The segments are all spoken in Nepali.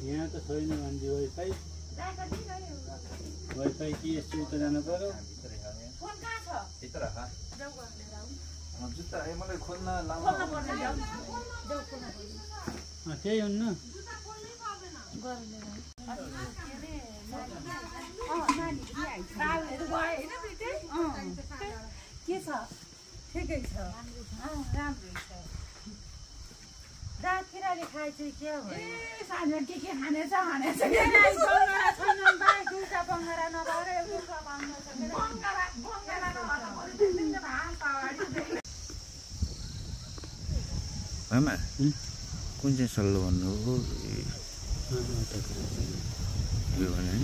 यहाँ त छैन मान्छे वाइफाई वाइफाई कि यस्तो उता जानु पर्यो मलाई खोल्न लाउनु त्यही हुन्न के छ ठिकै छ राम्रो छ दाँत किराले खाए चाहिँ के हो साँझमा के खानेछ दुईटा बङ्गरा नभएर एउटा आमा कुन चाहिँ सल्लो भन्नु हो यो भने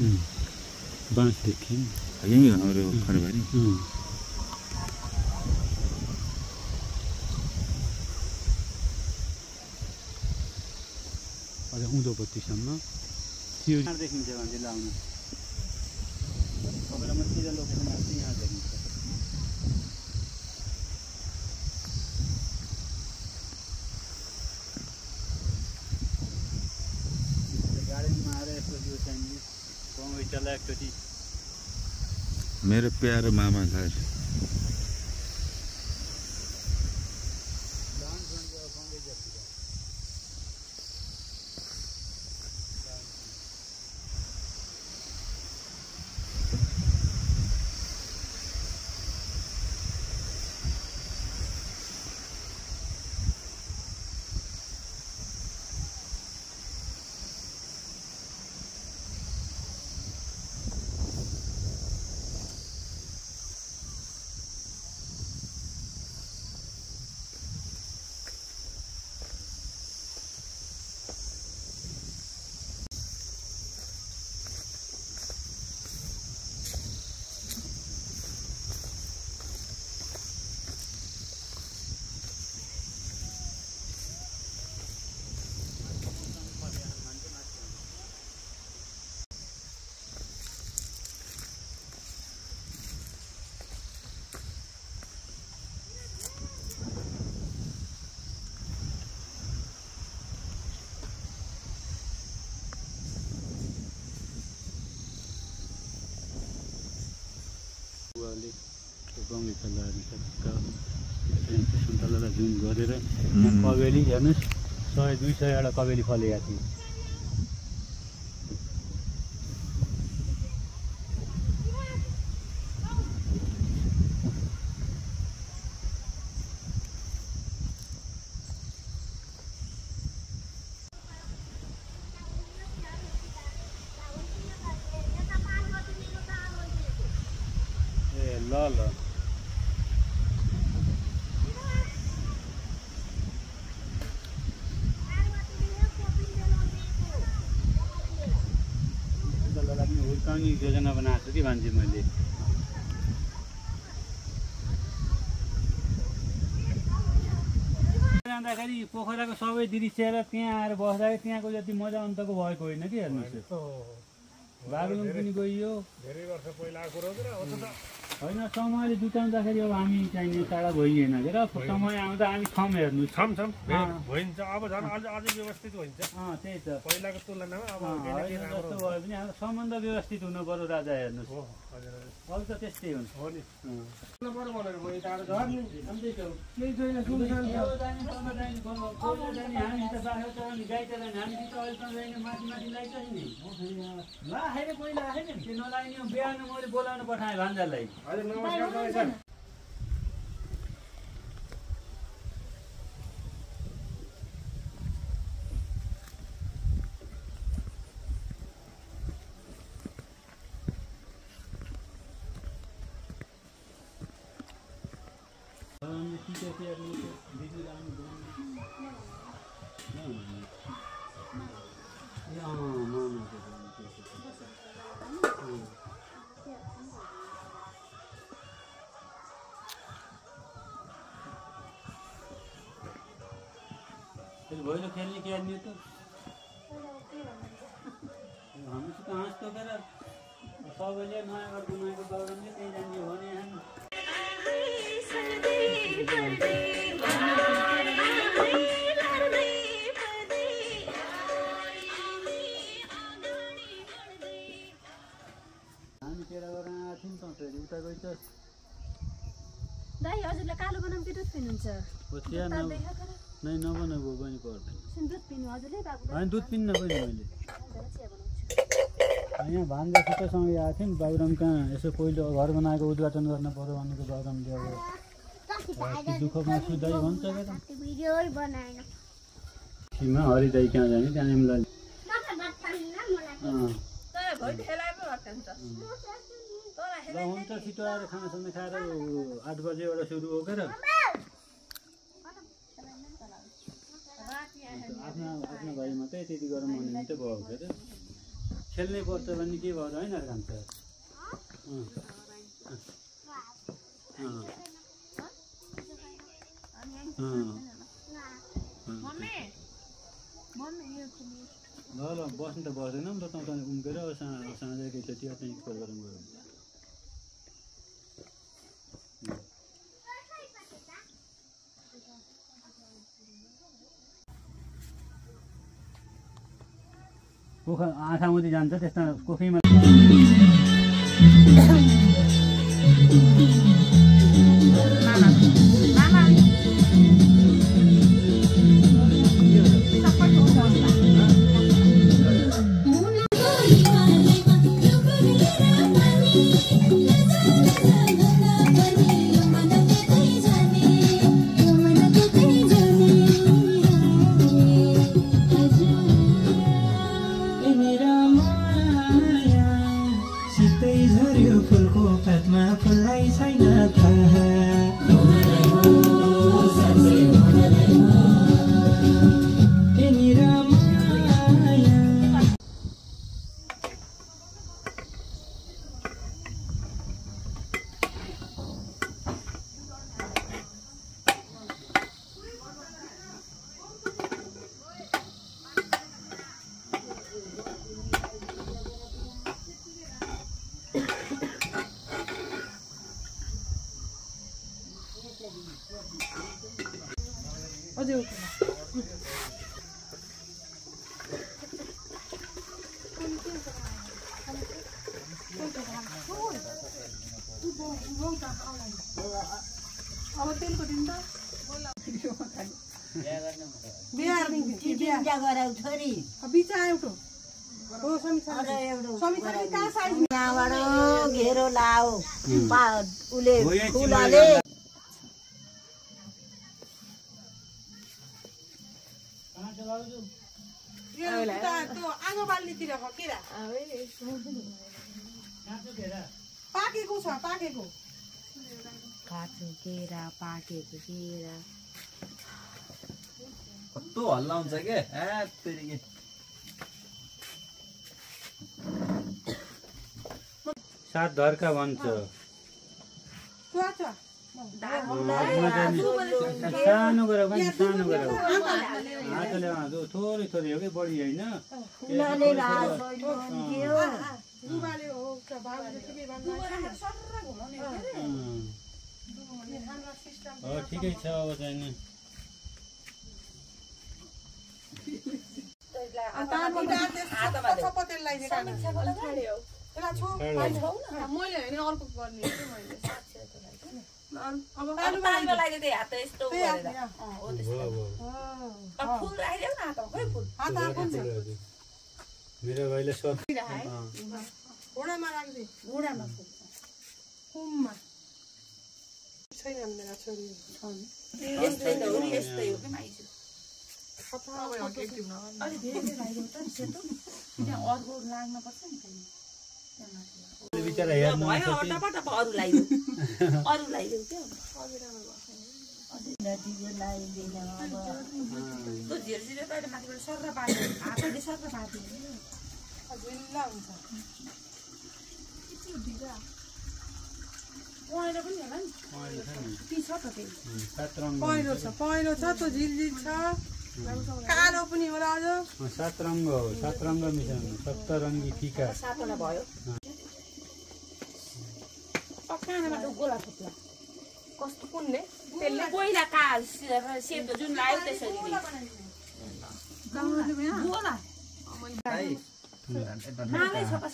बाँसदेखि यही हो हाम्रो खरबारी अझ उँधोपट्टिसम्म त्यो देखिन्छ भने लाउनु तपाईँलाई म सिधा लोकेसन आएको यहाँ देखिन्छ गाडीमा आएर यसो यो चाहिने गाउँ चला एकचोटि मेरो प्यारो मामा घर गाउँले चल्लाहरू सुन्तलालाई जुन गरेर कबेली हेर्नुहोस् 100-200 कबेली फलेका थिए ल हुर्काउने योजना बनाएको छु कि मान्छे मैले जाँदाखेरि पोखराको सबै दृश्य र त्यहाँ आएर बस्दाखेरि त्यहाँको जति मजा अन्तको भएको होइन कि हेर्नुहोस् बागलुङ पनि गइयो धेरै वर्ष पहिलाको कुरो होइन समयले बिताउँदाखेरि अब हामी चाहिने टाढा भइएन के र समय आउँदा हामी छौँ हेर्नुहोस् भइन्छ अब झन् अझै व्यवस्थित हुन्छ त्यही त पहिलाको तुलनामा अब जस्तो भयो भने हाम्रो सम्बन्ध व्यवस्थित हुनु पर्यो राजा हेर्नुहोस् अरू त त्यस्तै हुन्छ बिहान मैले बोलाउनु पठाएँ भान्जालाई भैलो खेल्ने के आदमी तो हामीसित हाँस तोकेर सबैले नयाँ घरको नयाँको बाउरामले त्यही जाने हो भने दाइ हजुरले कालो बनाम के दुध पिनुहुन्छ चिया नै नबनाएको पनि पर्दैन दुध पिनु हजुरले बाबु होइन दुध पिन्न पनि मैले यहाँ भान्जासितसँग आएको थिएँ नि बाबुराम कहाँ यसो पहिलो घर बनाएको उद्घाटन गर्न पर्यो भनेको बाबुरामले अब दुःखमा छु दाइ भन्छ क्या सीमा हरि दाइ कहाँ जाने त्यहाँ एमलाई ल हुन्छ छिटो आएर खानासाना खाएर 8 बजेबाट सुरु हो क्या आफ्नो भाइ मात्रै त्यति गरौँ भने मात्रै भयो के अरे खेल्नै पर्छ भने के भयो होइन खान्छ ल बस्नु त बस्दैनौँ त तपाईँ उम्केर साँझको त्यति चाहिँ स्कोर गरौँ गरौँ कोखा आँखा मात्रै जान्छ त्यस्ता कोखैमा घेरो लाओ उले फुलाले आगो बाल्नेतिर हो केरा पाकेको छ पाकेको काँचो केरा पाकेको केरा कस्तो हल्ला हुन्छ के सात धर्का भन्छ सानो गरेर सानो गरेर हातले थोरै थोरै हो कि बढी होइन ठिकै छ अब चाहिँ मेरो भाइले बिचारा हेर्नु पहेँलो छ त्यो झिलझिल छ कालो पनि हो आज सात रङ्ग हो सात रङ्ग मिसाउनु सप्तरङ्गी फिका भयो कस्तो कुन्ने त्यसले पहिला सेतो जुन लाग्यो त्यसरी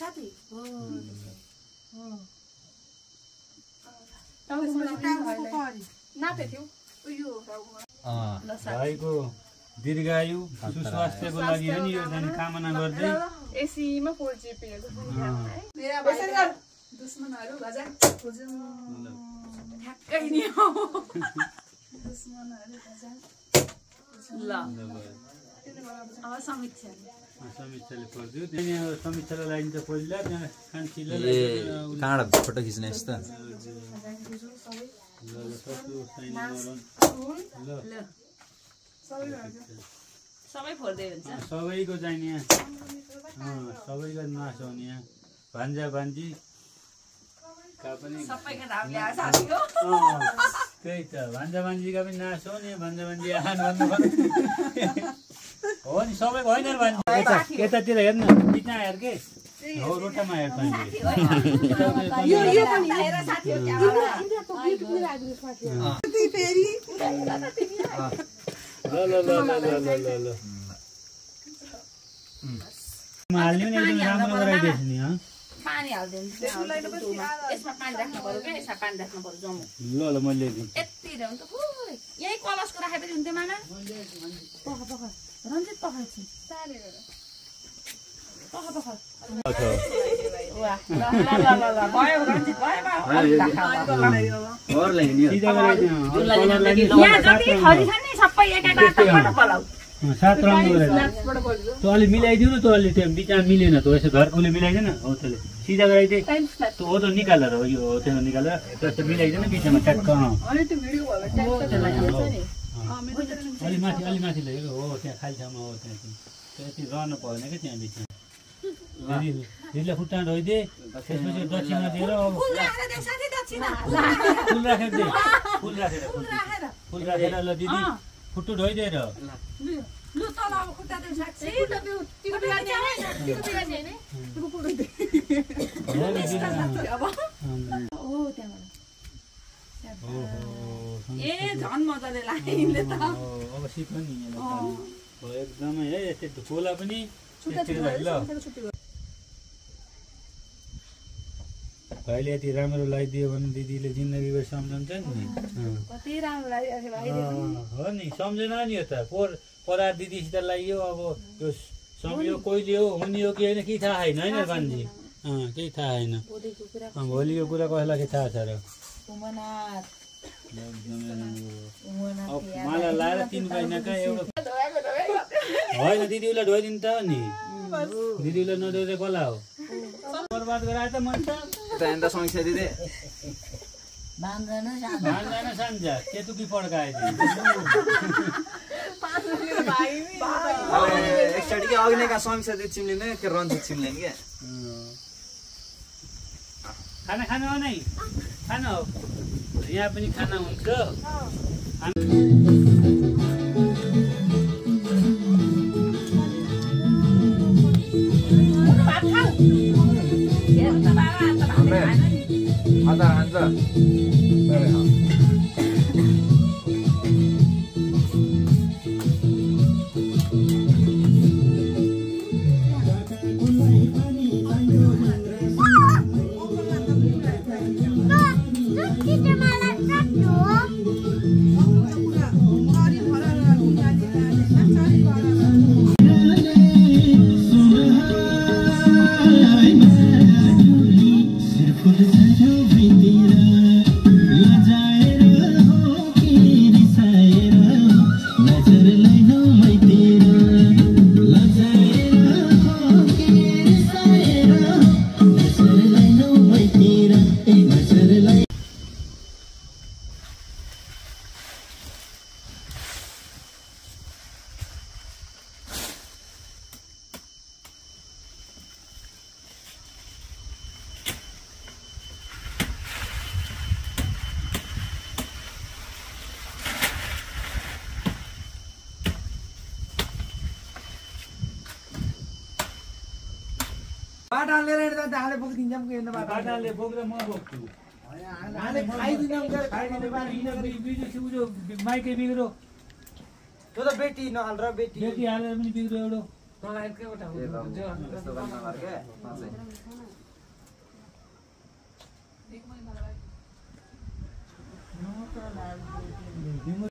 साथी नापे थियो भाइको दीर्घायु सुस्वास्थ्यको लागि नि यो चाहिँ कामना गर्दै एसीमा 4GB दुश्मनहरु गजन ठ्याक्कै नि हो दुश्मनहरु गजन ल अब समीक्षाले पर्यो त्यहाँ समीक्षालाई लागि त पहिला त्यहाँ कान्छीले कहाँबाट फोटो खिच्ने यस्तो सबै फोर्दै हुन्छ सबैको चाहिने सबैको नाश हुने यहाँ भान्जा भान्जी सबैको नाम ल्याएर साथी हो त्यही त भान्जा भान्जीका पनि नाश हो नि भान्जा भान्जी आहान भन्नु हो नि सबैको होइन यतातिर हेर्न बिचमा हेर के हो रोटामा हेर हाल्नु नि एकदम राम्रो गराइदिएछ नि पानी हाल्दिन्छ यसमा पानी राख्नु पर्यो क्या यसमा पानी राख्नु पर्यो जम्मु ल मैले यति हो नि त यही कलसको राखेपछि हुन्थ्यो माना रन्जित पखाल्छु सात रङ तँ अलि मिलाइदिउ न तँ अलि त्यो बिचमा मिलेन त यसो घर उसले मिलाइदिएन हो त्यसले सिधा गराइदिए त हो त निकालेर हो यो हो त्यो निकालेर त्यस्तो मिलाइदिएन बिचमा ट्याक्क अलि माथि लगेको हो त्यहाँ खाली ठाउँमा हो त्यहाँ त्यति रहनु भएन क्या त्यहाँ बिचमा दिदीलाई खुट्टा धोइदिए त्यसपछि दक्षिणा दिएर अब फुल राखेर ल दिदी खुट्टो धोइदिएर झन् मजाले लाग्यो अब सिक्नु नि एकदमै है यस्तो खोला पनि ल भाइले यति राम्रो लगाइदियो भने दिदीले जिन्दगीभर सम्झन्छ नि कति राम्रो लाग्यो भाइ हो नि सम्झेन नि यो त परा दिदीसित लाग्यो अब यो सम्झ्यो कहिले हो हुने हो कि होइन केही थाहा छैन होइन भान्जी केही थाहा छैन भोलिको कुरा कसैलाई के थाहा छ र माला लाएर 3 महिनाका एउटा होइन दिदी उसलाई धोइदिनु त नि दिदी उसलाई नधोइदिए कला हो बर्बाद गराए त मन त समीक्षा दिदी भान्जा सान्जा केतुकी पड्काए एकचोटि के अघि नै का समीक्षा दिदी चिम्लिने के रन्जित चिम्लिने के खाना खानु हो नै खाना हो यहाँ पनि खाना हुन्छ आधा खान्छ बाटाले रेड त दाले बोक दिन्छम के न बाटाले बोक्दा म बोक्छु हाले खाइदिनम के खाइदिने बारी बिजु सुजो माइकै बिग्रो त्यो त बेटी नहाल र बेटी हालेर पनि बिग्रो एउटो तँलाई के वटा हो यस्तो गर्न नगर के तिम्रो